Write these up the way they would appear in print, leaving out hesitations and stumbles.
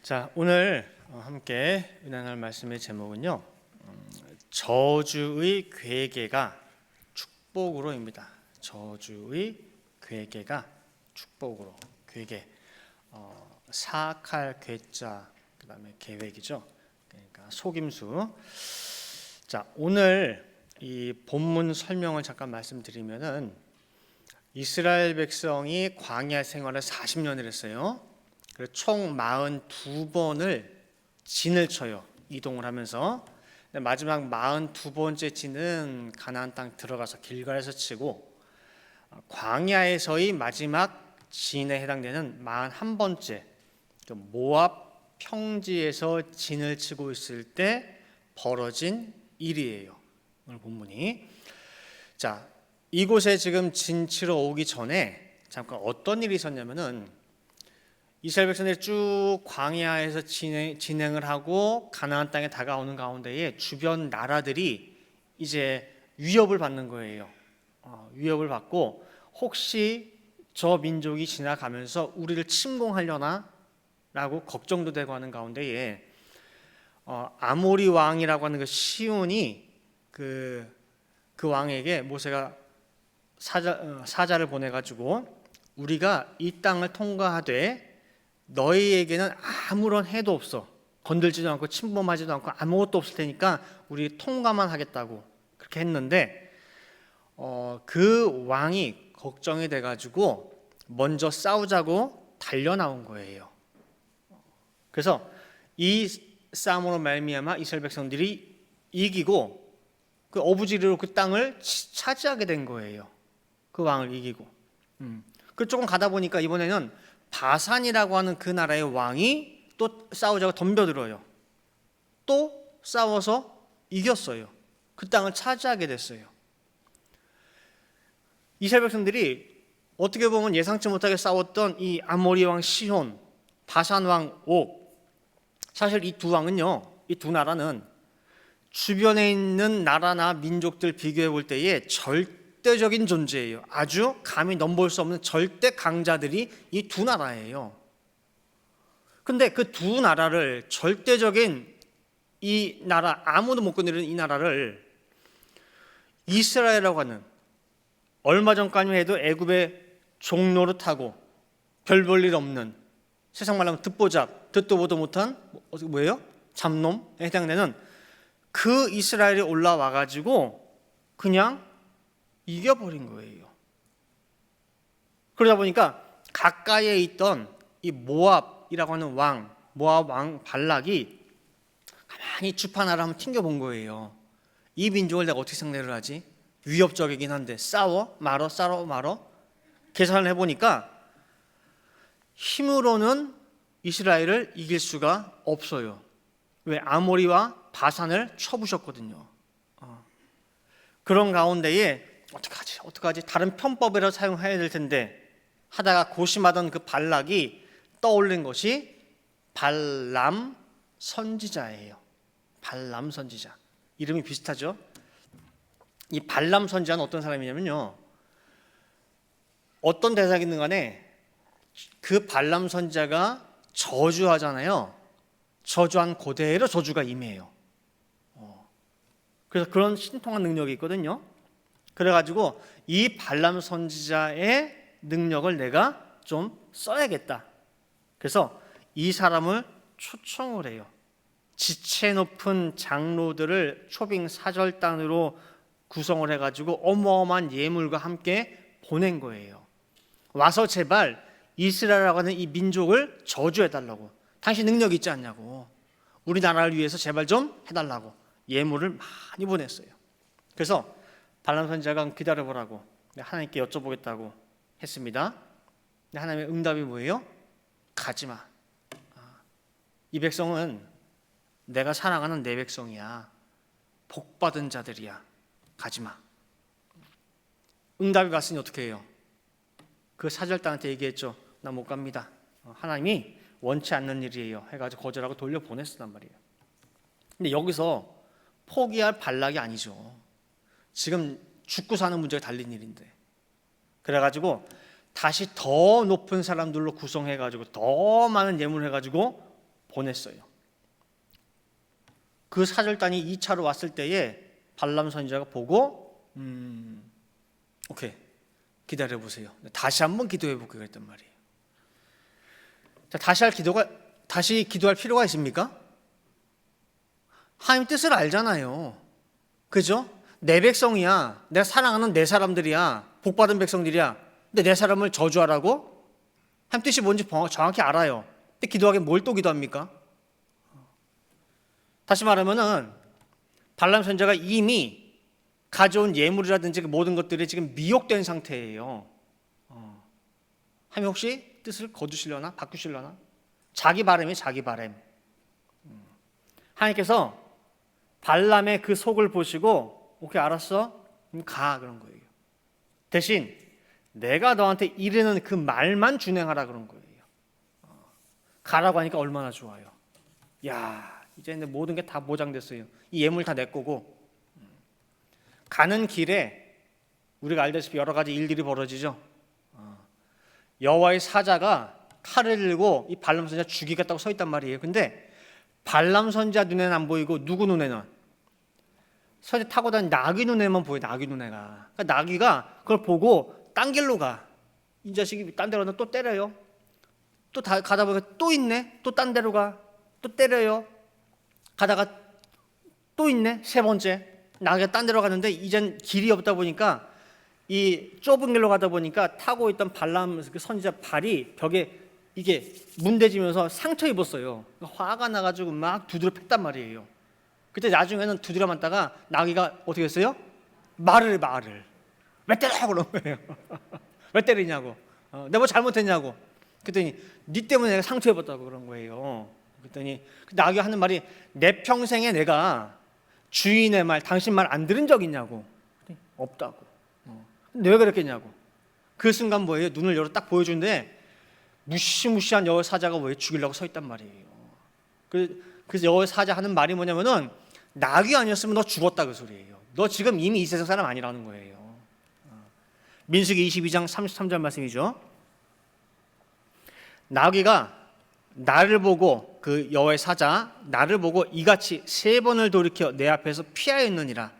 자, 오늘 함께 은혜할 말씀의 제목은요, 저주의 괴계가 축복으로입니다. 저주의 괴계가 축복으로. 괴계, 사악할 괴자, 그 다음에 계획이죠. 그러니까 속임수. 자, 오늘 이 본문 설명을 잠깐 말씀드리면은 이스라엘 백성이 광야 생활을 40년을 했어요. 그래서 총 42번을 진을 쳐요. 이동을 하면서. 마지막 42번째 진은 가나안 땅 들어가서 길갈에서 치고, 광야에서의 마지막 진에 해당되는 41번째 모압 평지에서 진을 치고 있을 때 벌어진 일이에요. 오늘 본문이. 자, 이곳에 지금 진 치러 오기 전에 잠깐 어떤 일이 있었냐면은, 이스라엘 백성들이 쭉 광야에서 진행을 하고 가나안 땅에 다가오는 가운데에 주변 나라들이 이제 위협을 받는 거예요. 위협을 받고 혹시 저 민족이 지나가면서 우리를 침공하려나? 라고 걱정도 되고 하는 가운데에 아모리 왕이라고 하는 그 시온이 그 왕에게 모세가 사자를 보내가지고, 우리가 이 땅을 통과하되 너희에게는 아무런 해도 없어, 건들지도 않고 침범하지도 않고 아무것도 없을 테니까 우리 통과만 하겠다고 그렇게 했는데, 그 왕이 걱정이 돼가지고 먼저 싸우자고 달려 나온 거예요. 그래서 이 싸움으로 말미암아 이스라엘 백성들이 이기고 그 어부지리로 그 땅을 차지하게 된 거예요. 그 왕을 이기고. 그 조금 가다 보니까 이번에는 바산이라고 하는 그 나라의 왕이 또 싸우자고 덤벼들어요. 또 싸워서 이겼어요. 그 땅을 차지하게 됐어요. 이스라엘 백성들이 어떻게 보면 예상치 못하게 싸웠던 이 아모리 왕 시혼, 바산 왕 옥, 사실 이 두 왕은요, 이 두 나라는 주변에 있는 나라나 민족들 비교해 볼 때에 절대적인 존재예요. 아주 감히 넘볼 수 없는 절대 강자들이 이 두 나라예요. 근데 그 두 나라를, 절대적인 이 나라, 아무도 못 건드리는 이 나라를 이스라엘이라고 하는, 얼마 전까지만 해도 애굽의 종노릇하고 별 볼 일 없는, 세상 말로 하면 듣보잡, 듣도 보도 못한 뭐예요? 잡놈에 해당되는 그 이스라엘이 올라와 가지고 그냥 이겨버린 거예요. 그러다 보니까 가까이에 있던 이 모압이라고 하는 왕, 모압 왕 발락이 가만히 주판하라 한번 튕겨본 거예요. 이 민족을 내가 어떻게 상대를 하지? 위협적이긴 한데 싸워 말어 계산을 해보니까 힘으로는 이스라엘을 이길 수가 없어요. 왜? 아모리와 바산을 쳐부셨거든요. 그런 가운데에 어떡하지? 다른 편법이라도 사용해야 될 텐데 하다가 고심하던 그 발락이 떠올린 것이 발람 선지자예요. 발람 선지자. 이름이 비슷하죠? 이 발람 선지자는 어떤 사람이냐면요, 어떤 대상이든 간에 그 발람 선지자가 저주하잖아요. 저주한 그대로 저주가 임해요. 그래서 그런 신통한 능력이 있거든요. 그래가지고 이 발람 선지자의 능력을 내가 좀 써야겠다. 그래서 이 사람을 초청을 해요. 지체 높은 장로들을 초빙 사절단으로 구성을 해가지고 어마어마한 예물과 함께 보낸 거예요. 와서 제발 이스라엘이라고 하는 이 민족을 저주해달라고. 당신 능력 있지 않냐고. 우리나라를 위해서 제발 좀 해달라고 예물을 많이 보냈어요. 그래서 발람 선지자가 기다려보라고 하나님께 여쭤보겠다고 했습니다. 하나님의 응답이 뭐예요? 가지마. 이 백성은 내가 사랑하는 내 백성이야. 복받은 자들이야. 가지마. 응답이 왔으니 어떻게 해요? 그 사절단한테 얘기했죠. 나 못 갑니다. 하나님이 원치 않는 일이에요 해가지고 거절하고 돌려보냈단 말이에요. 근데 여기서 포기할 발락이 아니죠. 지금 죽고 사는 문제가 달린 일인데. 그래가지고 다시 더 높은 사람들로 구성해가지고 더 많은 예물을 해가지고 보냈어요. 그 사절단이 2차로 왔을 때에 발람 선지자가 보고 오케이, 기다려 보세요. 다시 한번 기도해 볼게요 했단 말이에요. 자, 다시 기도할 필요가 있습니까? 하나님 뜻을 알잖아요. 그죠? 내 백성이야. 내가 사랑하는 내 사람들이야. 복받은 백성들이야. 근데 내 사람을 저주하라고? 하나님 뜻이 뭔지 정확히 알아요. 근데 기도하기엔 뭘 또 기도합니까? 다시 말하면은 발람 선지자가 이미 가져온 예물이라든지 모든 것들이 지금 미혹된 상태예요. 하나님 혹시 뜻을 거두시려나? 바꾸시려나? 자기 바람이 자기 바람. 하나님께서 발람의 그 속을 보시고 오케이 알았어? 그럼 가 그런 거예요. 대신 내가 너한테 이르는 그 말만 준행하라 그런 거예요. 가라고 하니까 얼마나 좋아요. 야, 이제 모든 게 다 보장됐어요. 이 예물 다 내 거고. 가는 길에 우리가 알다시피 여러 가지 일들이 벌어지죠. 여호와의 사자가 칼을 들고 이 발람 선지자 죽이겠다고 서 있단 말이에요. 근데 발람 선지자 눈에는 안 보이고 누구 눈에는? 선지 타고 다니는 나귀 눈에만 보여. 나귀 눈에가. 그러니까 나귀가 그걸 보고 딴 길로 가. 이 자식이 딴 데로 가면 또 때려요. 또 가다 보니까 또 있네. 또 딴 데로 가. 또 때려요. 가다가 또 있네. 세 번째. 나귀가 딴 데로 가는데 이젠 길이 없다 보니까 이 좁은 길로 가다 보니까 타고 있던 발람 선지자 발이 벽에 이게 문대지면서 상처 입었어요. 화가 나가지고 막 두드려 팼단 말이에요. 그때 나중에는 두드려 맞다가 나귀가 어떻게 했어요? 말을 왜 때려 그런 거예요. 왜 때리냐고. 내가 뭐 잘못했냐고. 그랬더니 네 때문에 내가 상처 입었다고 그런 거예요. 그랬더니 나귀가 하는 말이 내 평생에 내가 주인의 말, 당신 말 안 들은 적 있냐고. 없다고. 근데 왜 그랬겠냐고. 그 순간 뭐예요? 눈을 열어 딱 보여주는데 무시무시한 여호와 사자가 왜 죽이려고 서 있단 말이에요. 그래서 여호와 사자 하는 말이 뭐냐면은 나귀 아니었으면 너 죽었다 그 소리예요. 너 지금 이미 이 세상 사람 아니라는 거예요. 민수기 22장 33절 말씀이죠. 나귀가 나를 보고 그 여호와의 사자 나를 보고 이같이 3번을 돌이켜 내 앞에서 피하였느니라.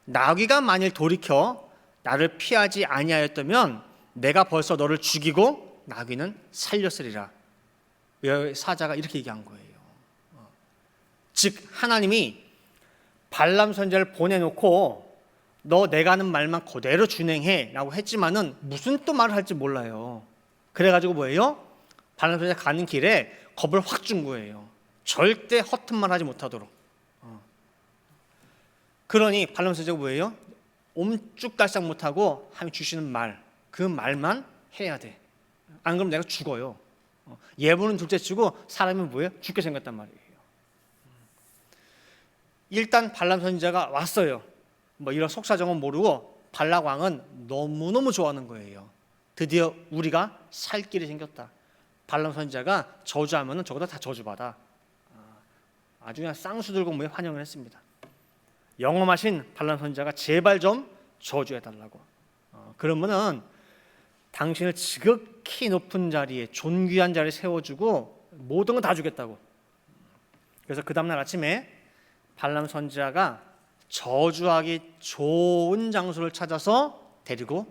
나귀가 만일 돌이켜 나를 피하지 아니하였다면 내가 벌써 너를 죽이고 나귀는 살렸으리라. 여호와의 사자가 이렇게 얘기한 거예요. 즉 하나님이 발람 선지자를 보내놓고 너 내가 하는 말만 그대로 준행해 라고 했지만은 무슨 또 말을 할지 몰라요. 그래가지고 뭐예요? 발람 선지자 가는 길에 겁을 확 준 거예요. 절대 허튼 말 하지 못하도록. 그러니 발람 선지자가 뭐예요? 옴쭉달싹 못하고 하나님 주시는 말, 그 말만 해야 돼. 안 그러면 내가 죽어요. 예부는 둘째치고 사람이 뭐예요? 죽게 생겼단 말이에요. 일단 발람 선지자가 왔어요. 뭐 이런 속사정은 모르고 발락 왕은 너무너무 좋아하는 거예요. 드디어 우리가 살 길이 생겼다. 발람 선지자가 저주하면은 저보다 다 저주받아. 아주 그냥 쌍수 들고 뭐에 환영을 했습니다. 영험하신 발람 선지자가 제발 좀 저주해달라고. 그러면은 당신을 지극히 높은 자리에 존귀한 자리에 세워주고 모든 건 다 주겠다고. 그래서 그 다음날 아침에 발람 선지자가 저주하기 좋은 장소를 찾아서 데리고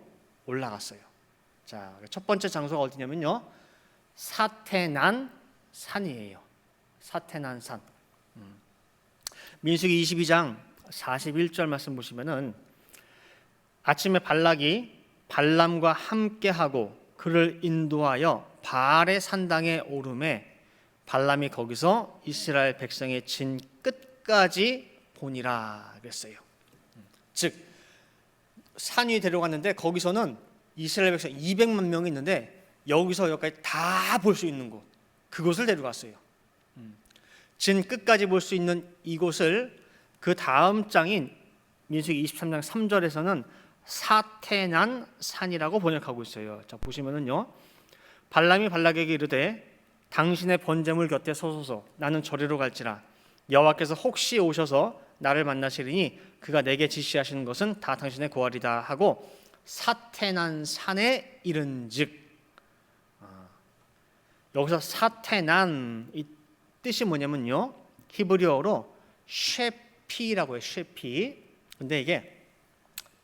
올라갔어요. 자, 첫 번째 장소가 어디냐면요, 사테난 산이에요. 사테난 산. 민수기 22장 41절 말씀 보시면은 아침에 발락이 발람과 함께하고 그를 인도하여 바알의 산당에 오르매 발람이 거기서 이스라엘 백성의 진 끝까지 보니라 그랬어요. 즉 산 위에 데려갔는데 거기서는 이스라엘 백성 200만 명이 있는데 여기서 여기까지 다 볼 수 있는 곳, 그곳을 데려갔어요. 진 끝까지 볼 수 있는 이곳을 그 다음 장인 민수기 23장 3절에서는 사테난 산이라고 번역하고 있어요. 자, 보시면은요, 발람이 발락에게 이르되 당신의 번제물 곁에 서소서, 나는 저리로 갈지라. 여호와께서 혹시 오셔서 나를 만나시리니 그가 내게 지시하시는 것은 다 당신의 고할이다 하고 사테난 산에 이른즉. 여기서 사테난, 이 뜻이 뭐냐면요, 히브리어로 쉐피라고 해요. 쉐피. 근데 이게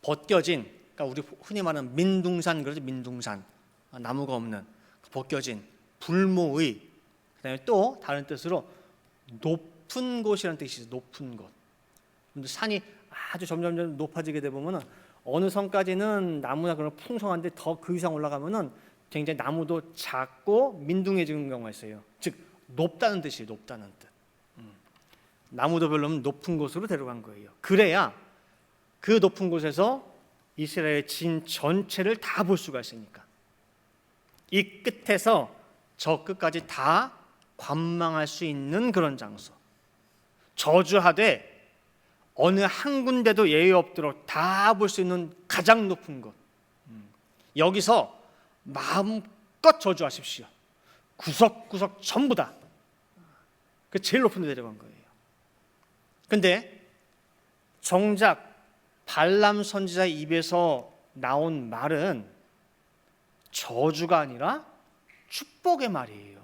벗겨진, 그러니까 우리 흔히 말하는 민둥산, 그러죠. 민둥산, 나무가 없는 벗겨진 불모의, 그다음에 또 다른 뜻으로 높은 곳이라는 뜻이 있어요. 높은 곳. 근데 산이 아주 점점 높아지게 되 보면은 어느 선까지는 나무나 그런 풍성한데 더 그 이상 올라가면은 굉장히 나무도 작고 민둥해지는 경우가 있어요. 즉 높다는 뜻이에요. 높다는 뜻. 나무도 별로 없는 높은 곳으로 데려간 거예요. 그래야 그 높은 곳에서 이스라엘의 진 전체를 다 볼 수가 있으니까. 이 끝에서 저 끝까지 다 관망할 수 있는 그런 장소. 저주하되 어느 한 군데도 예외 없도록 다 볼 수 있는 가장 높은 곳. 여기서 마음껏 저주하십시오. 구석구석 전부 다. 그 제일 높은 데 데려간 거예요. 근데 정작 발람 선지자의 입에서 나온 말은 저주가 아니라 축복의 말이에요.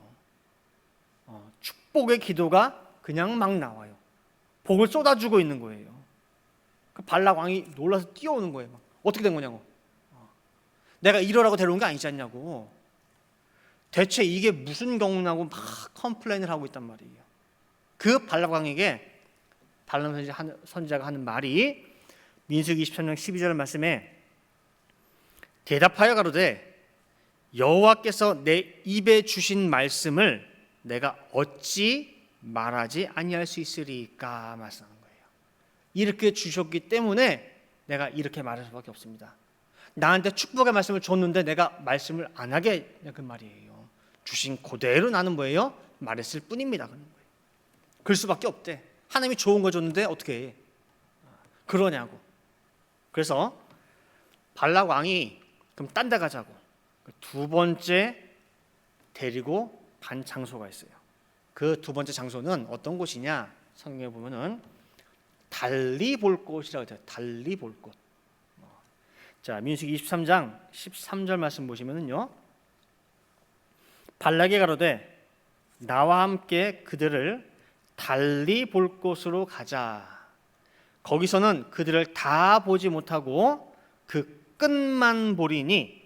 축복의 기도가 그냥 막 나와요. 복을 쏟아주고 있는 거예요. 그 발락 왕이 놀라서 뛰어오는 거예요. 막. 어떻게 된 거냐고. 내가 이러라고 데려온 게 아니지 않냐고. 대체 이게 무슨 경우냐고 막 컴플레인을 하고 있단 말이에요. 그 발락 왕에게 발람 선지자가 하는 말이 민수기 23장 12절 말씀에 대답하여 가로되 여호와께서 내 입에 주신 말씀을 내가 어찌 말하지 아니할 수 있으리까 말씀하는 거예요. 이렇게 주셨기 때문에 내가 이렇게 말할 수밖에 없습니다. 나한테 축복의 말씀을 줬는데 내가 말씀을 안 하게 그 말이에요. 주신 그대로 나는 뭐예요? 말했을 뿐입니다. 그런 거예요. 그럴 수밖에 없대. 하나님이 좋은 거 줬는데 어떻게 해? 그러냐고. 그래서 발락 왕이 그럼 딴 데 가자고. 두 번째 데리고 간 장소가 있어요. 그 두 번째 장소는 어떤 곳이냐? 성경에 보면은 달리 볼 곳이라고 해요. 달리 볼 곳. 자, 민수기 23장 13절 말씀 보시면은요. 발락이 가로되 나와 함께 그들을 달리 볼 곳으로 가자. 거기서는 그들을 다 보지 못하고 그 끝만 보리니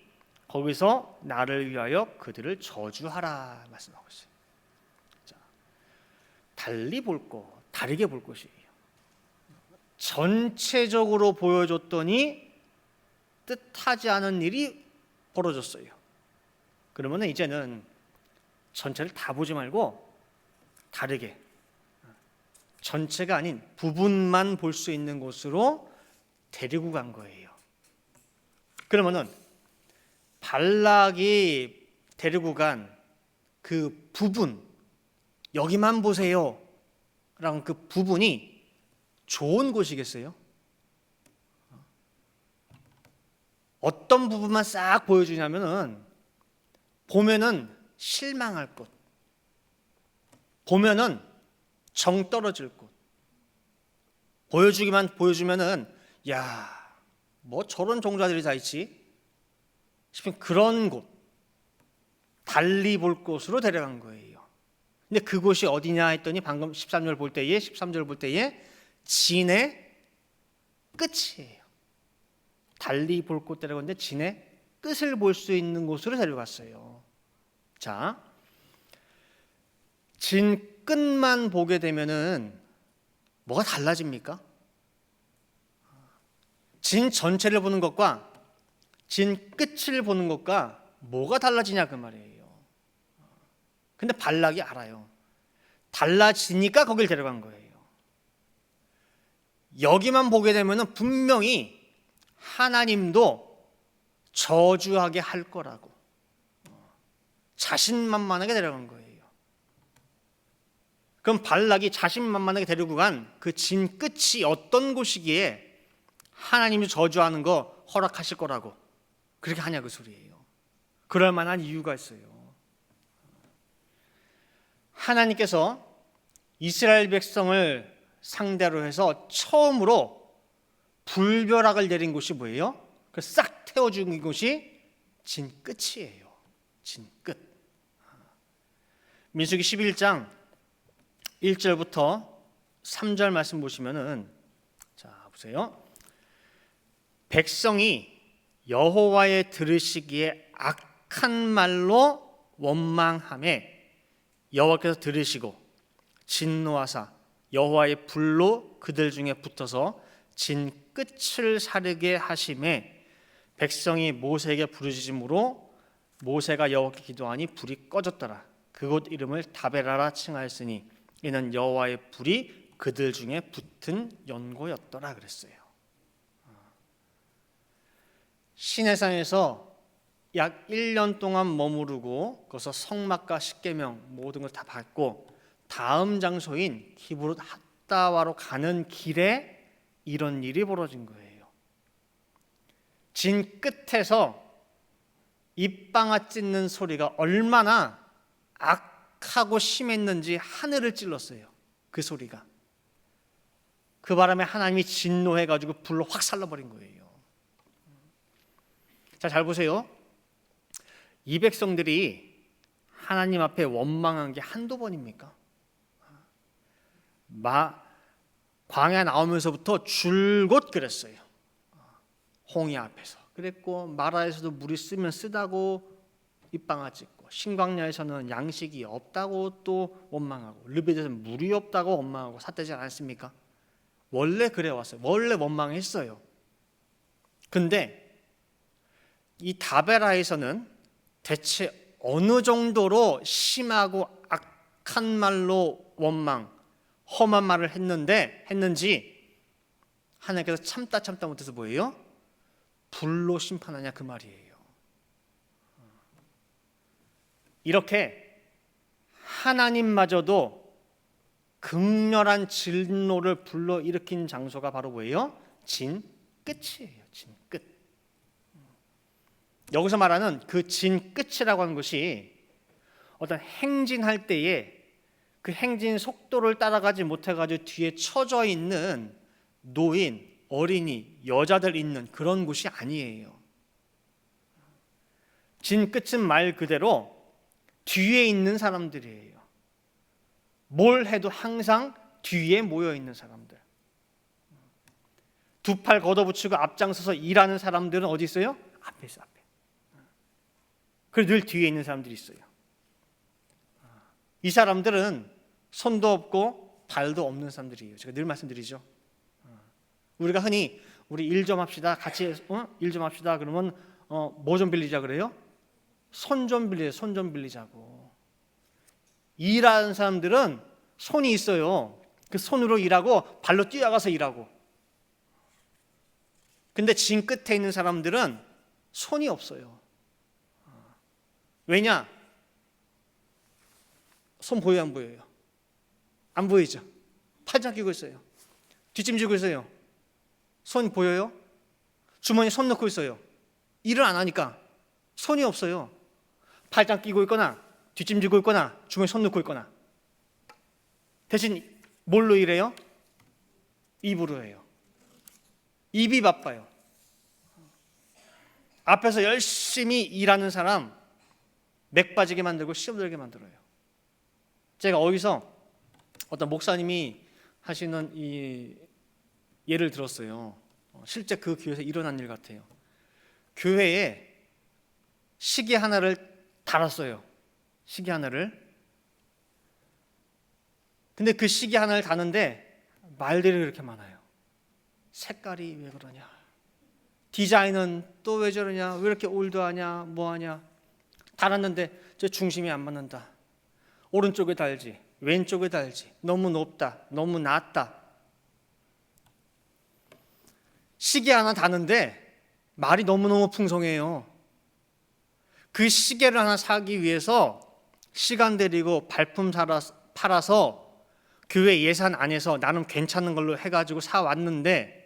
거기서 나를 위하여 그들을 저주하라 말씀하고 있어요. 자, 달리 볼 곳, 다르게 볼 곳이에요. 전체적으로 보여줬더니 뜻하지 않은 일이 벌어졌어요. 그러면 이제는 전체를 다 보지 말고 다르게, 전체가 아닌 부분만 볼 수 있는 곳으로 데리고 간 거예요. 그러면은 발락이 데리고 간 그 부분, 여기만 보세요 라는 그 부분이 좋은 곳이겠어요? 어떤 부분만 싹 보여주냐면은 보면은 실망할 곳, 보면은 정 떨어질 곳, 보여주면은 야, 뭐 저런 종자들이 다 있지 싶은 그런 곳, 달리 볼 곳으로 데려간 거예요. 근데 그곳이 어디냐 했더니 방금 13절 볼 때에 진의 끝이에요. 달리 볼 곳 데려갔는데 진의 끝을 볼 수 있는 곳으로 데려갔어요. 자, 진 끝만 보게 되면은 뭐가 달라집니까? 진 전체를 보는 것과 진 끝을 보는 것과 뭐가 달라지냐 그 말이에요. 근데 발락이 알아요. 달라지니까 거길 데려간 거예요. 여기만 보게 되면은 분명히 하나님도 저주하게 할 거라고, 자신만만하게 데려간 거예요. 그럼 발락이 자신만만하게 데리고 간 그 진 끝이 어떤 곳이기에 하나님이 저주하는 거 허락하실 거라고 그렇게 하냐 그 소리예요. 그럴 만한 이유가 있어요. 하나님께서 이스라엘 백성을 상대로 해서 처음으로 불벼락을 내린 곳이 뭐예요? 그 싹 태워준 곳이 진 끝이에요. 진 끝. 민수기 11장 1절부터 3절 말씀 보시면은, 자 보세요. 백성이 여호와의 들으시기에 악한 말로 원망하매 여호와께서 들으시고 진노하사 여호와의 불로 그들 중에 붙어서 진 끝을 사르게 하심에 백성이 모세에게 부르짖음으로 모세가 여호와께 기도하니 불이 꺼졌더라. 그곳 이름을 다베라라 칭하였으니 이는 여호와의 불이 그들 중에 붙은 연고였더라 그랬어요. 시내산에서 약 1년 동안 머무르고 거기서 성막과 십계명 모든 걸 다 받고 다음 장소인 기브롯 핫다와로 가는 길에 이런 일이 벌어진 거예요. 진 끝에서 입방아 찢는 소리가 얼마나 악하고 심했는지 하늘을 찔렀어요. 그 소리가. 그 바람에 하나님이 진노해가지고 불로 확 살라버린 거예요. 자, 잘 보세요. 이 백성들이 하나님 앞에 원망한 게 한두 번입니까? 광야 나오면서부터 줄곧 그랬어요. 홍해 앞에서 그랬고, 마라에서도 물이 쓰면 쓰다고 입방아 찢고, 신광야에서는 양식이 없다고 또 원망하고, 르베드에서는 물이 없다고 원망하고 삿대지 않았습니까? 원래 그래 왔어요. 원래 원망했어요. 근데 이 다베라에서는 대체 어느 정도로 심하고 악한 말로 원망, 험한 말을 했는지 하나님께서 참다 못해서 뭐예요? 불로 심판하냐 그 말이에요. 이렇게 하나님마저도 극렬한 진노를 불러일으킨 장소가 바로 뭐예요? 진 끝이에요. 진 끝. 여기서 말하는 그 진 끝이라고 하는 것이 어떤 행진할 때에 그 행진 속도를 따라가지 못해가지고 뒤에 처져 있는 노인, 어린이, 여자들 있는 그런 곳이 아니에요. 진 끝은 말 그대로 뒤에 있는 사람들이에요. 뭘 해도 항상 뒤에 모여 있는 사람들. 두 팔 걷어붙이고 앞장서서 일하는 사람들은 어디 있어요? 앞에 있어요. 앞에. 그래서 늘 뒤에 있는 사람들이 있어요. 이 사람들은 손도 없고 발도 없는 사람들이에요. 제가 늘 말씀드리죠. 우리가 흔히 우리 일 좀 합시다. 같이 일 좀 합시다. 그러면 뭐 좀 빌리자 그래요? 손 좀 빌리자고. 일하는 사람들은 손이 있어요. 그 손으로 일하고 발로 뛰어가서 일하고. 근데 진 끝에 있는 사람들은 손이 없어요. 왜냐? 손 보여요, 안 보여요? 안 보이죠? 팔짱 끼고 있어요. 뒷짐지고 있어요. 손 보여요? 주머니에 손 넣고 있어요. 일을 안 하니까 손이 없어요. 팔짱 끼고 있거나 뒷짐지고 있거나 주머니에 손 넣고 있거나. 대신 뭘로 일해요? 입으로 해요. 입이 바빠요. 앞에서 열심히 일하는 사람 맥 빠지게 만들고 시험 들게 만들어요. 제가 어디서 어떤 목사님이 하시는 이 예를 들었어요. 실제 그 교회에서 일어난 일 같아요. 교회에 시계 하나를 달았어요. 시계 하나를. 근데 그 시계 하나를 다는데 말들이 그렇게 많아요. 색깔이 왜 그러냐, 디자인은 또 왜 저러냐, 왜 이렇게 올드하냐, 뭐하냐. 달았는데 저 중심이 안 맞는다. 오른쪽에 달지, 왼쪽에 달지, 너무 높다, 너무 낮다. 시계 하나 다는데 말이 너무너무 풍성해요. 그 시계를 하나 사기 위해서 시간 들이고 발품 팔아서 교회 예산 안에서 나는 괜찮은 걸로 해가지고 사왔는데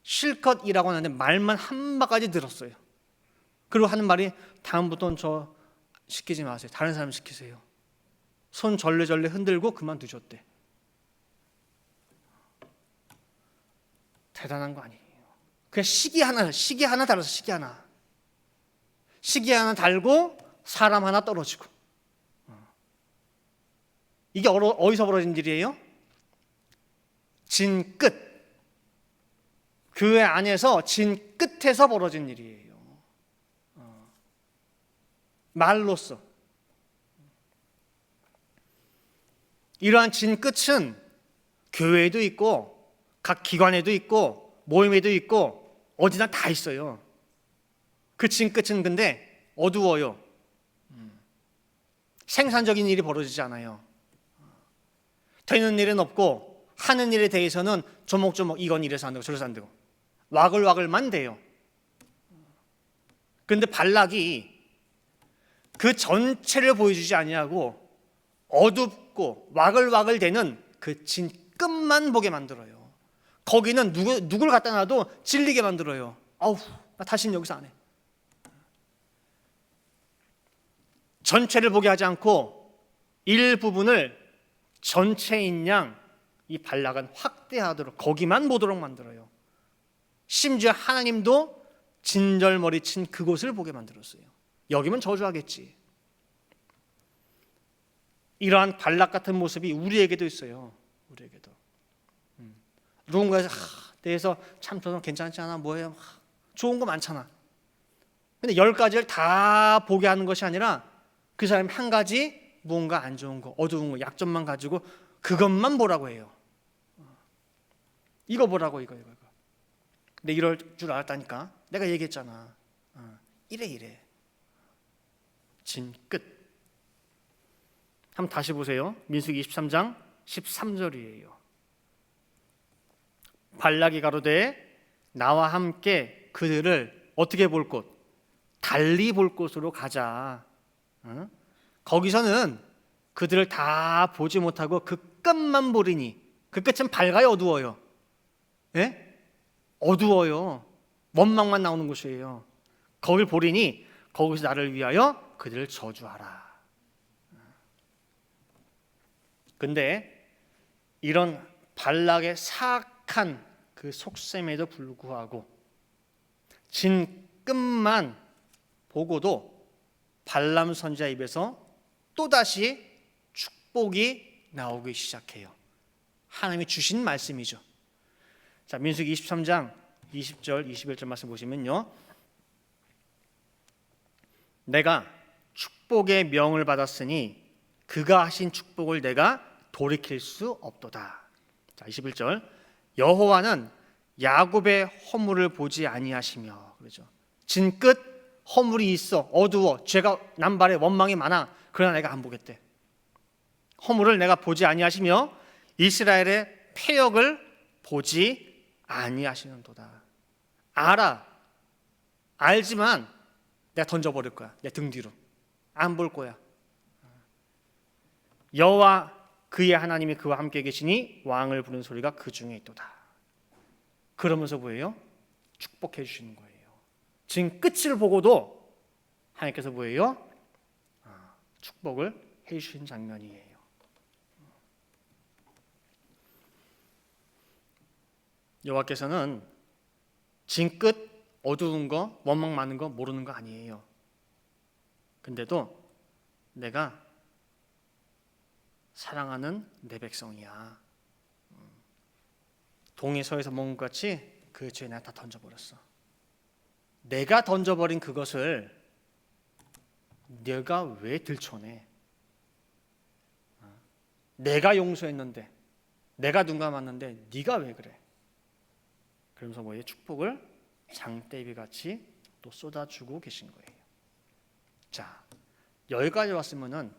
실컷 일하고 나는데 말만 한 바가지 들었어요. 그리고 하는 말이 다음부터는 저 시키지 마세요. 다른 사람 시키세요. 손 절레절레 흔들고 그만두셨대. 대단한 거 아니에요. 그냥 시계 하나 달아서 시계 하나 달고 사람 하나 떨어지고. 이게 어디서 벌어진 일이에요? 진 끝. 교회 안에서 진 끝에서 벌어진 일이에요. 말로써. 이러한 진 끝은 교회에도 있고 각 기관에도 있고 모임에도 있고 어디나 다 있어요. 그 진 끝은 근데 어두워요. 생산적인 일이 벌어지지 않아요. 되는 일은 없고 하는 일에 대해서는 조목조목 이건 이래서 안 되고 저래서 안 되고 와글와글만 돼요. 그런데 발락이 그 전체를 보여주지 아니하고 어둡고 와글와글 되는 그 진 끝만 보게 만들어요. 거기는 누굴 갖다 놔도 질리게 만들어요. 아우, 나 다시는 여기서 안 해. 전체를 보게 하지 않고 일부분을 전체인 양 이 발락은 확대하도록 거기만 보도록 만들어요. 심지어 하나님도 진절머리 친 그곳을 보게 만들었어요. 여기면 저주하겠지. 이러한 발락 같은 모습이 우리에게도 있어요. 우리에게도. 누군가에 대해서 참 저는 괜찮지 않아? 뭐예요? 좋은 거 많잖아. 근데 10가지를 다 보게 하는 것이 아니라 그 사람이 한 가지 무언가 안 좋은 거, 어두운 거, 약점만 가지고 그것만 보라고 해요. 이거 보라고 이거. 근데 이럴 줄 알았다니까. 내가 얘기했잖아. 이래. 진 끝. 한번 다시 보세요. 민수기 23장 13절이에요. 발락이 가로되 나와 함께 그들을 어떻게 볼 곳? 달리 볼 곳으로 가자. 거기서는 그들을 다 보지 못하고 그 끝만 보리니 그 끝은 밝아요, 어두워요? 예? 어두워요. 원망만 나오는 곳이에요. 거길 보리니 거기서 나를 위하여 그들을 저주하라. 근데 이런 발락의 사악한 그 속셈에도 불구하고 진 끝만 보고도 발람 선지자 입에서 또다시 축복이 나오기 시작해요. 하나님이 주신 말씀이죠. 자, 민수기 23장 20절 21절 말씀 보시면요. 내가 축복의 명을 받았으니 그가 하신 축복을 내가 돌이킬 수 없도다. 자, 21절 여호와는 야곱의 허물을 보지 아니하시며 그러죠. 진끝 허물이 있어 어두워 죄가 남발해 원망이 많아. 그러나 내가 안 보겠대. 허물을 내가 보지 아니하시며 이스라엘의 패역을 보지 아니하시는도다. 알지만 내가 던져버릴 거야. 내 등 뒤로 안 볼 거야. 여호와 그의 하나님이 그와 함께 계시니 왕을 부르는 소리가 그 중에 있도다. 그러면서 뭐예요? 축복해 주시는 거예요. 지금 끝을 보고도 하나님께서 뭐예요? 축복을 해 주신 장면이에요. 여호와께서는 진 끝 어두운 거, 원망 많은 거 모르는 거 아니에요. 근데도 내가 사랑하는 내 백성이야. 동해 서에서 먹은 것 같이 그 죄 내가 다 던져버렸어. 내가 던져버린 그것을 내가 왜 들춰내? 내가 용서했는데, 내가 눈 감았는데 네가 왜 그래? 그러면서 뭐예요? 축복을 장대비 같이 또 쏟아주고 계신 거예요. 자, 여기까지 왔으면은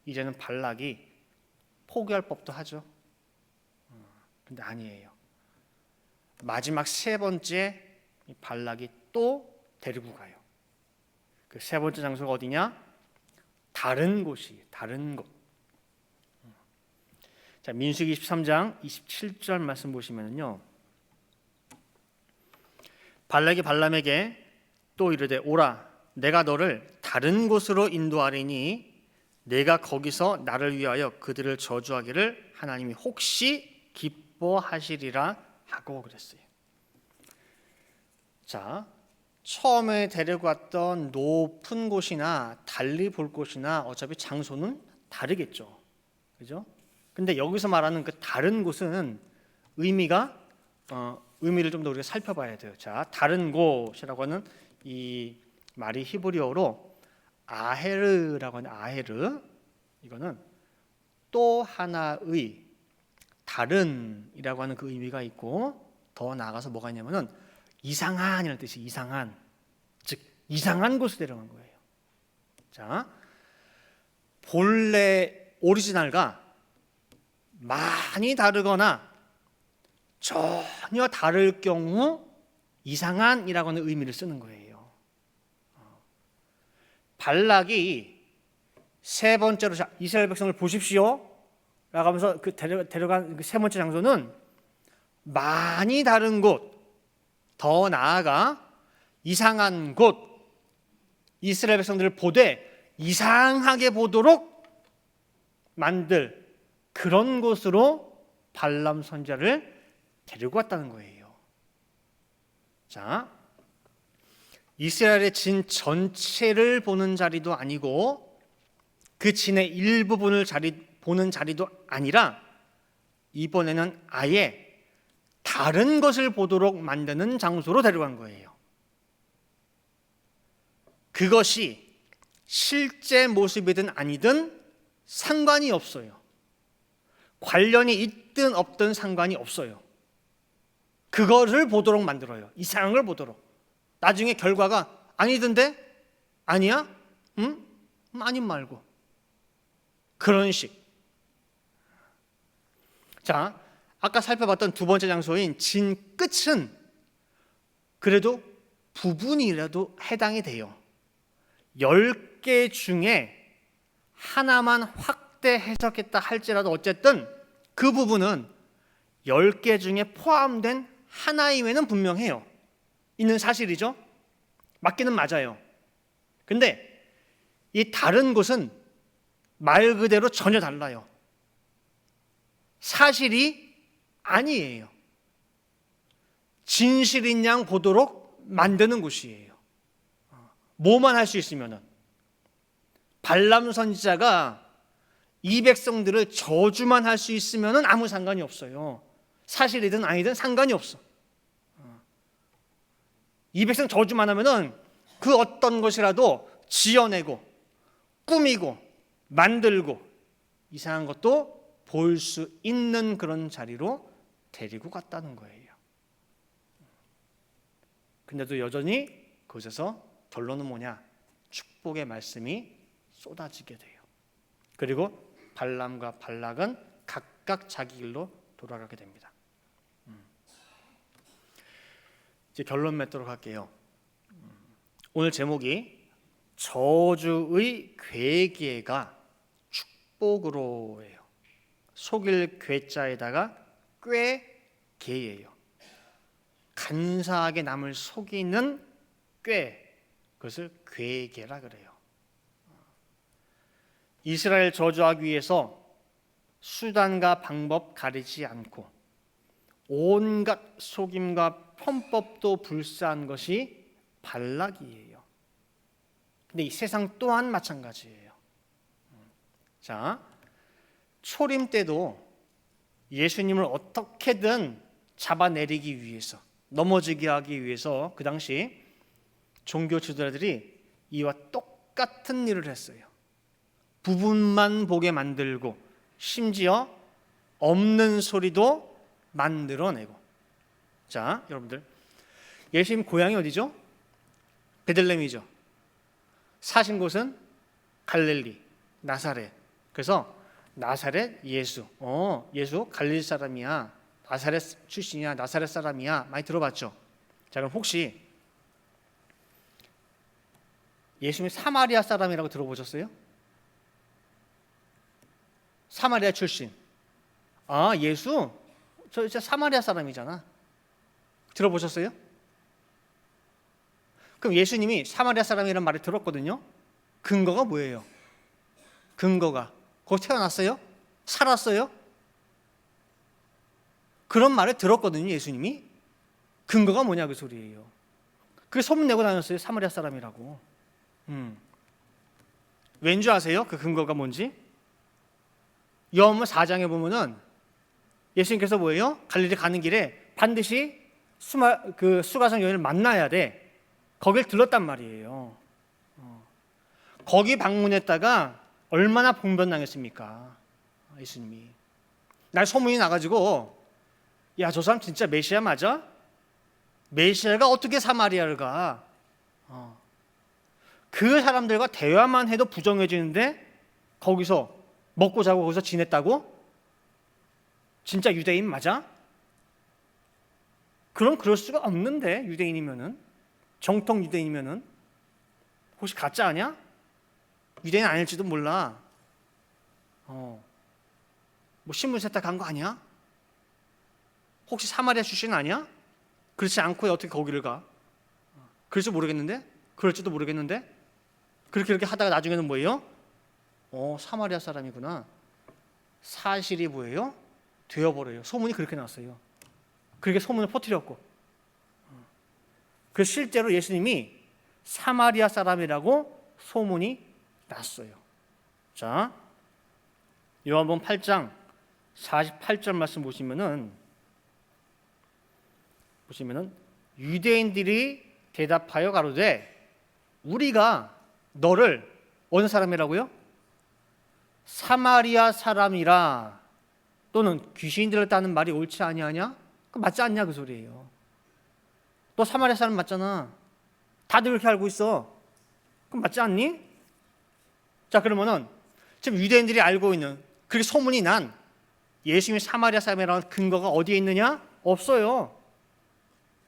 이제는 발락이 포기할 법도 하죠. 근데 아니에요. 마지막 세 번째 발락이 또 데리고 가요. 그 세 번째 장소가 어디냐? 다른 곳이 다른 곳. 자, 민수기 23장 27절 말씀 보시면은요. 발락이 발람에게 또 이르되 오라 내가 너를 다른 곳으로 인도하리니 내가 거기서 나를 위하여 그들을 저주하기를 하나님이 혹시 기뻐하시리라 하고 그랬어요. 자, 처음에 데리고 왔던 높은 곳이나 달리 볼 곳이나 어차피 장소는 다르겠죠. 그죠? 근데 여기서 말하는 그 다른 곳은 의미를 좀 더 우리가 살펴봐야 돼요. 자, 다른 곳이라고 하는 이 말이 히브리어로 아헤르라고 하는 아헤르, 이거는 또 하나의 다른이라고 하는 그 의미가 있고, 더 나아가서 뭐가 있냐면은 이상한이라는 뜻이 이상한, 즉 이상한 곳을 데려간 거예요. 자, 본래 오리지널과 많이 다르거나 전혀 다를 경우 이상한이라고 하는 의미를 쓰는 거예요. 발락이 세 번째로 이스라엘 백성을 보십시오 라고 하면서 그 데려간 그 세 번째 장소는 많이 다른 곳, 더 나아가 이상한 곳, 이스라엘 백성들을 보되 이상하게 보도록 만들 그런 곳으로 발람 선지자를 데리고 왔다는 거예요. 자, 이스라엘의 진 전체를 보는 자리도 아니고 그 진의 일부분을 보는 자리도 아니라 이번에는 아예 다른 것을 보도록 만드는 장소로 데려간 거예요. 그것이 실제 모습이든 아니든 상관이 없어요. 관련이 있든 없든 상관이 없어요. 그거를 보도록 만들어요. 이상한 걸 보도록. 나중에 결과가 아니던데? 아니야? 응? 아님 말고. 그런 식. 자, 아까 살펴봤던 두 번째 장소인 진 끝은 그래도 부분이라도 해당이 돼요. 10개 중에 하나만 확대 해석했다 할지라도 어쨌든 그 부분은 10개 중에 포함된 하나임에는 분명해요. 있는 사실이죠. 맞기는 맞아요. 근데 이 다른 곳은 말 그대로 전혀 달라요. 사실이 아니에요. 진실인 양 보도록 만드는 곳이에요. 뭐만 할 수 있으면은 발람 선지자가 이 백성들을 저주만 할 수 있으면은 아무 상관이 없어요. 사실이든 아니든 상관이 없어. 이 백성 저주만 하면은 그 어떤 것이라도 지어내고 꾸미고 만들고 이상한 것도 볼 수 있는 그런 자리로 데리고 갔다는 거예요. 근데도 여전히 그곳에서 결론은 뭐냐? 축복의 말씀이 쏟아지게 돼요. 그리고 발람과 발락은 각각 자기 길로 돌아가게 됩니다. 이제 결론 맺도록 할게요. 오늘 제목이 저주의 괴계가 축복으로예요. 속일 괴자에다가 꾀계예요. 간사하게 남을 속이는 꾀, 그것을 괴계라 그래요. 이스라엘 저주하기 위해서 수단과 방법 가리지 않고 온갖 속임과 편법도 불사한 것이 발락이에요. 근데 이 세상 또한 마찬가지예요. 자, 초림 때도 예수님을 어떻게든 잡아내리기 위해서, 넘어지게 하기 위해서 그 당시 종교 지도자들이 이와 똑같은 일을 했어요. 부분만 보게 만들고 심지어 없는 소리도 만들어내고. 자, 여러분들, 예수님 고향이 어디죠? 베들레헴이죠. 사신 곳은 갈릴리, 나사렛. 그래서 나사렛 예수, 예수 갈릴리 사람이야, 나사렛 출신이야, 나사렛 사람이야, 많이 들어봤죠? 자, 그럼 혹시 예수님이 사마리아 사람이라고 들어보셨어요? 사마리아 출신. 아, 예수? 저 진짜 사마리아 사람이잖아. 들어보셨어요? 그럼 예수님이 사마리아 사람이라는 말을 들었거든요. 근거가 뭐예요? 근거가 거기 태어났어요? 살았어요? 그런 말을 들었거든요. 예수님이. 근거가 뭐냐 그 소리예요. 그게 소문내고 다녔어요. 사마리아 사람이라고. 왠 줄 아세요? 그 근거가 뭔지? 요한복음 4장에 보면은 예수님께서 뭐예요? 갈릴리 가는 길에 반드시 수가성 여인을 만나야 돼. 거길 들렀단 말이에요. 거기 방문했다가 얼마나 봉변당했습니까? 예수님이. 날 소문이 나가지고 야, 저 사람 진짜 메시아 맞아? 메시아가 어떻게 사마리아를 가? 그 사람들과 대화만 해도 부정해지는데 거기서 먹고 자고 거기서 지냈다고? 진짜 유대인 맞아? 그럼 그럴 수가 없는데, 유대인이면은, 정통 유대인이면은. 혹시 가짜 아니야? 유대인 아닐지도 몰라. 뭐 신분 세탁한 거 아니야? 혹시 사마리아 출신 아니야? 그렇지 않고 어떻게 거기를 가? 그럴지 모르겠는데? 그럴지도 모르겠는데? 그렇게 하다가 나중에는 뭐예요? 사마리아 사람이구나. 사실이 뭐예요? 되어버려요. 소문이 그렇게 났어요. 그렇게 소문을 퍼뜨렸고. 그래서 실제로 예수님이 사마리아 사람이라고 소문이 났어요. 자, 요한복음 8장 48절 말씀 보시면은 유대인들이 대답하여 가로되 우리가 너를 어느 사람이라고요? 사마리아 사람이라 또는 귀신이 들었다는 말이 옳지 아니하냐? 그 맞지 않냐 그 소리예요. 너 사마리아 사람 맞잖아. 다들 그렇게 알고 있어. 그럼 맞지 않니? 자, 그러면은 지금 유대인들이 알고 있는 그렇게 소문이 난 예수님이 사마리아 사람이라는 근거가 어디에 있느냐? 없어요.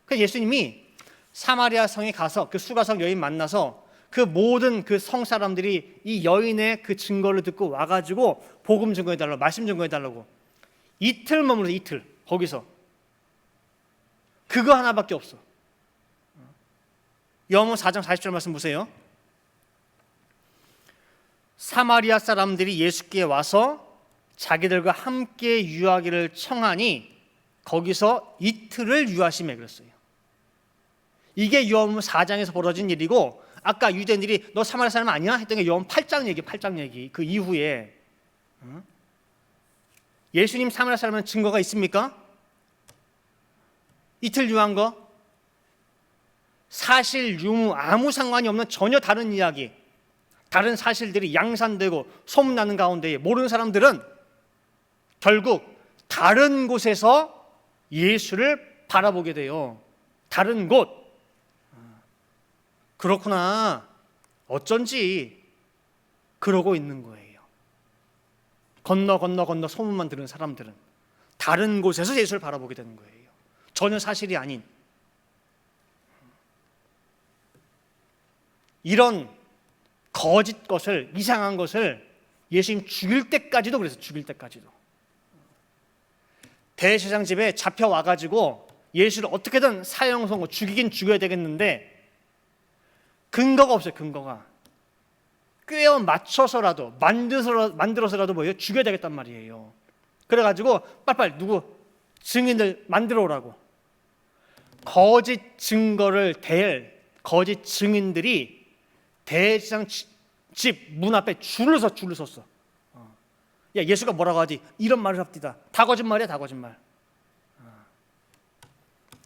그래서 예수님이 사마리아 성에 가서 그 수가성 여인 만나서 그 모든 그 성 사람들이 이 여인의 그 증거를 듣고 와가지고 복음 증거해달라고, 말씀 증거해달라고 이틀 머물러, 이틀 거기서 그거 하나밖에 없어. 요한복음 4장 40절 말씀 보세요. 사마리아 사람들이 예수께 와서 자기들과 함께 유하기를 청하니 거기서 이틀을 유하시매 그랬어요. 이게 요한복음 4장에서 벌어진 일이고, 아까 유대인들이 너 사마리아 사람 아니야? 했던 게 요한복음 8장 얘기. 그 이후에 예수님 사마리아 사람은 증거가 있습니까? 이틀 유한 거? 사실 유무 아무 상관이 없는 전혀 다른 이야기, 다른 사실들이 양산되고 소문나는 가운데 모르는 사람들은 결국 다른 곳에서 예수를 바라보게 돼요. 다른 곳. 그렇구나. 어쩐지 그러고 있는 거예요. 건너 소문만 들은 사람들은 다른 곳에서 예수를 바라보게 되는 거예요. 전혀 사실이 아닌. 이런 거짓 것을, 이상한 것을 예수님 죽일 때까지도 그랬어요. 죽일 때까지도. 대제사장 집에 잡혀와가지고 예수를 어떻게든 사형선고, 죽이긴 죽여야 되겠는데 근거가 없어요. 근거가. 꿰어 맞춰서라도 만들어서라도 뭐예요? 죽여야 되겠단 말이에요. 그래가지고 빨리빨리 누구 증인들 만들어 오라고. 거짓 증거를 댈 거짓 증인들이 대제사장 집 문 앞에 줄을 섰어. 야, 예수가 뭐라고 하지? 이런 말을 합디다. 다 거짓말이야, 다 거짓말.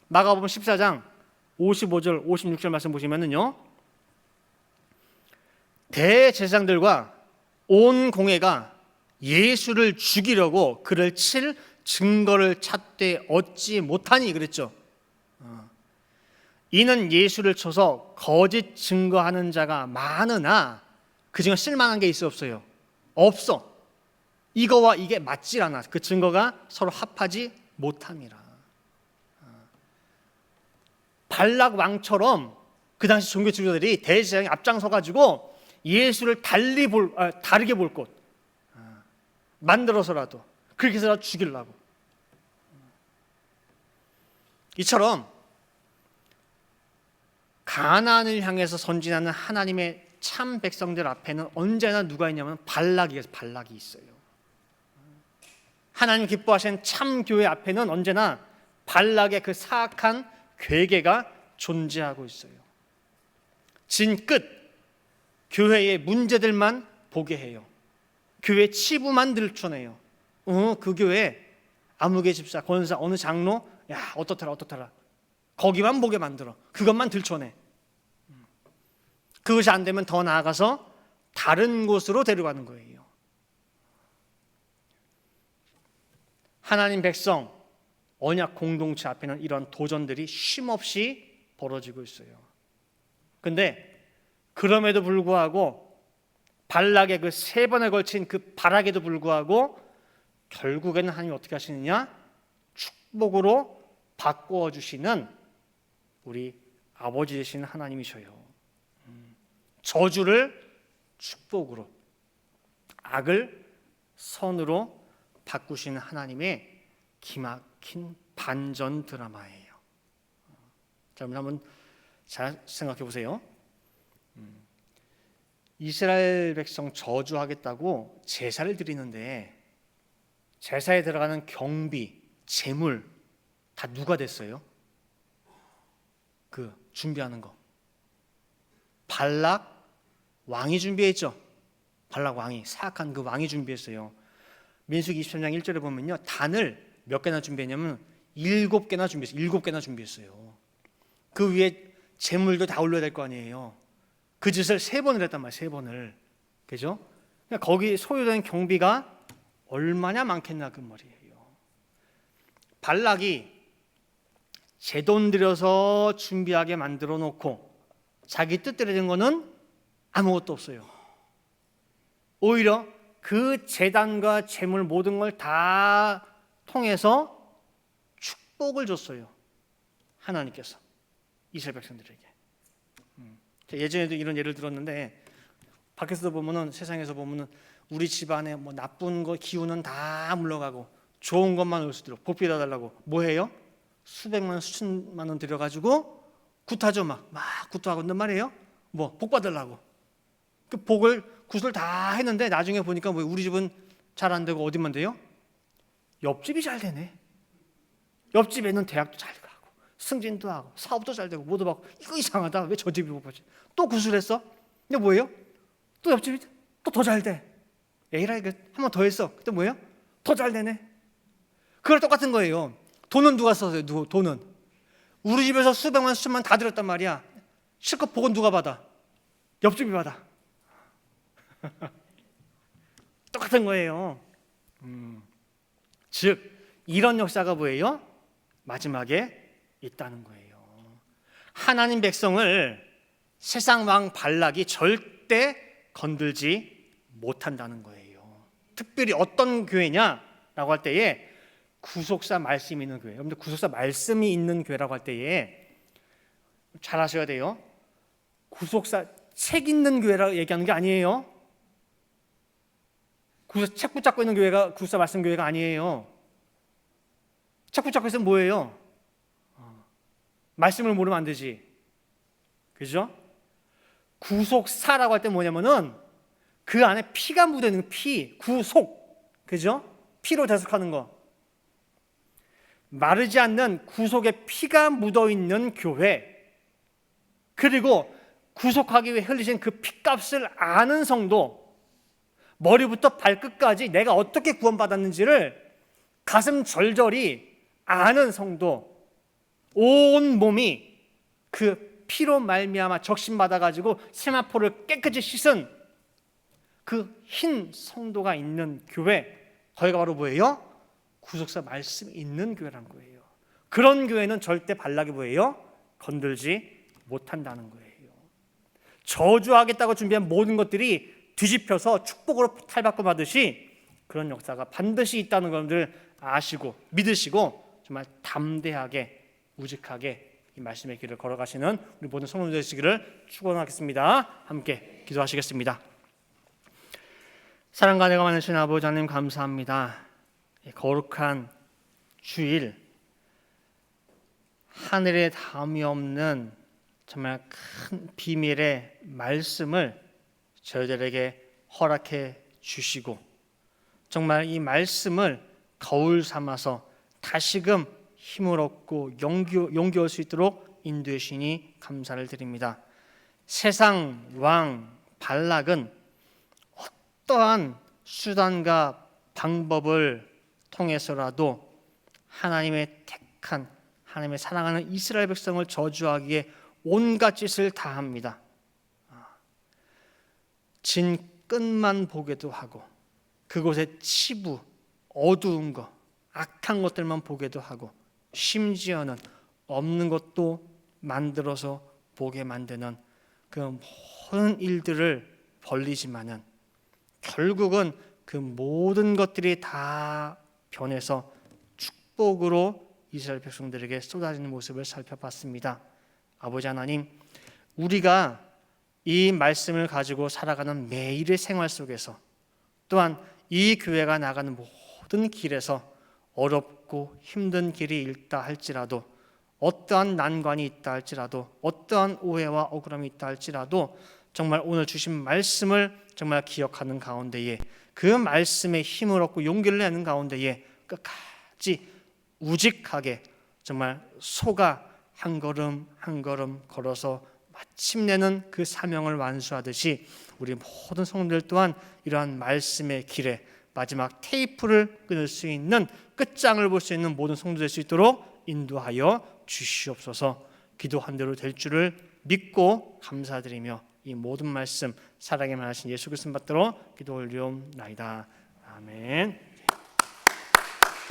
마가복음 14장 55절 56절 말씀 보시면은요, 대제사장들과 온 공회가 예수를 죽이려고 그를 칠 증거를 찾되 얻지 못하니 그랬죠. 이는 예수를 쳐서 거짓 증거하는 자가 많으나 그 증거 쓸만한 게 있어 없어요? 없어. 이거와 이게 맞질 않아. 그 증거가 서로 합하지 못함이라. 발락 왕처럼 그 당시 종교 지도자들이 대제사장에 앞장서가지고 예수를 다르게 볼 곳 만들어서라도 그렇게 해서라도 죽이려고. 이처럼 가나안을 향해서 선진하는 하나님의 참 백성들 앞에는 언제나 누가 있냐면 발락이 있어요. 하나님 기뻐하시는 참 교회 앞에는 언제나 발락의 그 사악한 괴계가 존재하고 있어요. 진 끝 교회의 문제들만 보게 해요. 교회 치부만 들춰내요. 그 교회 아무개 집사, 권사, 어느 장로, 야 어떻더라. 거기만 보게 만들어. 그것만 들춰내. 그것이 안 되면 더 나아가서 다른 곳으로 데려가는 거예요. 하나님 백성, 언약 공동체 앞에는 이런 도전들이 쉼없이 벌어지고 있어요. 근데 그럼에도 불구하고 발락의 그 3번에 걸친 그 발악에도 불구하고 결국에는 하나님이 어떻게 하시느냐? 축복으로 바꾸어 주시는 우리 아버지 되시는 하나님이셔요. 저주를 축복으로, 악을 선으로 바꾸시는 하나님의 기막힌 반전 드라마예요. 자, 한번 잘 생각해 보세요. 이스라엘 백성 저주하겠다고 제사를 드리는데 제사에 들어가는 경비, 제물 다 누가 됐어요? 그 준비하는 거 발락 왕이 준비했죠. 발락 왕이, 사악한 그 왕이 준비했어요. 민수기 23장 1절에 보면요, 단을 몇 개나 준비했냐면 7개나 준비했어요. 7개나 준비했어요. 그 위에 제물도 다 올려야 될 거 아니에요. 그 짓을 3번을 했단 말이에요. 3번을. 그죠? 그러니까 거기 소요된 경비가 얼마나 많겠나 그 말이에요. 발락이 제 돈 들여서 준비하게 만들어 놓고 자기 뜻대로 된 거는 아무것도 없어요. 오히려 그 제단과 제물 모든 걸 다 통해서 축복을 줬어요. 하나님께서 이스라엘 백성들에게. 예전에도 이런 예를 들었는데 밖에서도 보면은, 세상에서 보면은 우리 집안에 뭐 나쁜 거 기운은 다 물러가고 좋은 것만 올 수 있도록 복 빌어달라고 뭐 해요? 수백만 원, 수천만 원 들여가지고 굿하죠. 막 굿하고 있는 말이에요. 뭐 복 받으려고. 그 복을 굿을 다 했는데 나중에 보니까 뭐 우리 집은 잘 안 되고 어디만 돼요? 옆집이 잘 되네. 옆집에는 대학도 잘 가고 승진도 하고 사업도 잘 되고 모두 받고, 이거 이상하다. 왜 저 집이 못 받지? 또 굿을 했어. 근데 뭐예요? 또 옆집이 또 더 잘 돼. 에이라, 이거 한 번 더 했어. 그때 뭐예요? 더 잘 되네. 그걸 똑같은 거예요. 돈은 누가 썼어요? 돈은 우리 집에서 수백만 수천만 다 들었단 말이야. 실컷 복은 누가 받아? 옆집이 받아. 똑같은 거예요. 즉 이런 역사가 뭐예요? 마지막에 있다는 거예요. 하나님 백성을 세상 왕 발락이 절대 건들지 못한다는 거예요. 특별히 어떤 교회냐라고 할 때에 구속사 말씀이 있는 교회. 여러분들 구속사 말씀이 있는 교회라고 할 때에 잘 아셔야 돼요. 구속사 책 있는 교회라고 얘기하는 게 아니에요. 책 붙잡고 있는 교회가 구속사 말씀 교회가 아니에요. 책 붙잡고 있으면 뭐예요? 말씀을 모르면 안 되지. 그죠? 구속사라고 할 때 뭐냐면은 그 안에 피가 묻어 있는 피, 구속. 그죠? 피로 대속하는 거. 마르지 않는 구속의 피가 묻어 있는 교회, 그리고 구속하기 위해 흘리신 그 피값을 아는 성도, 머리부터 발끝까지 내가 어떻게 구원받았는지를 가슴 절절히 아는 성도, 온 몸이 그 피로 말미암아 적신받아가지고 세마포를 깨끗이 씻은 그 흰 성도가 있는 교회, 거기가 바로 뭐예요? 구속사 말씀이 있는 교회라는 거예요. 그런 교회는 절대 발락이 뭐예요? 건들지 못한다는 거예요. 저주하겠다고 준비한 모든 것들이 뒤집혀서 축복으로 탈바꿈 하듯이 그런 역사가 반드시 있다는 것을 아시고 믿으시고 정말 담대하게 우직하게 이 말씀의 길을 걸어가시는 우리 모든 성도들 되시기를 축원하겠습니다. 함께 기도하시겠습니다. 사랑과 내가 많으신 아버지 하나님, 감사합니다. 거룩한 주일, 하늘에 담이 없는 정말 큰 비밀의 말씀을 저희들에게 허락해 주시고, 정말 이 말씀을 거울 삼아서 다시금 힘을 얻고 용기 얻을 수 있도록 인도해 주시니 감사를 드립니다. 세상 왕 발락은 어떠한 수단과 방법을 통해서라도 하나님의 택한, 하나님의 사랑하는 이스라엘 백성을 저주하기에 온갖 짓을 다 합니다. 진 끝만 보게도 하고, 그곳의 치부, 어두운 것, 악한 것들만 보게도 하고, 심지어는 없는 것도 만들어서 보게 만드는 그 모든 일들을 벌리지만은 결국은 그 모든 것들이 다 변해서 축복으로 이스라엘 백성들에게 쏟아지는 모습을 살펴봤습니다. 아버지 하나님, 우리가 이 말씀을 가지고 살아가는 매일의 생활 속에서, 또한 이 교회가 나가는 모든 길에서 어렵고 힘든 길이 있다 할지라도, 어떠한 난관이 있다 할지라도, 어떠한 오해와 억울함이 있다 할지라도 정말 오늘 주신 말씀을 정말 기억하는 가운데에, 그 말씀에 힘을 얻고 용기를 내는 가운데에 끝까지 우직하게 정말 소가 한 걸음 한 걸음 걸어서 마침내는 그 사명을 완수하듯이 우리 모든 성도들 또한 이러한 말씀의 길에 마지막 테이프를 끊을 수 있는, 끝장을 볼 수 있는 모든 성도 될 수 있도록 인도하여 주시옵소서. 기도한 대로 될 줄을 믿고 감사드리며 이 모든 말씀 사랑의 말씀 예수 그리스도 받들어 기도 올리옵나이다. 아멘.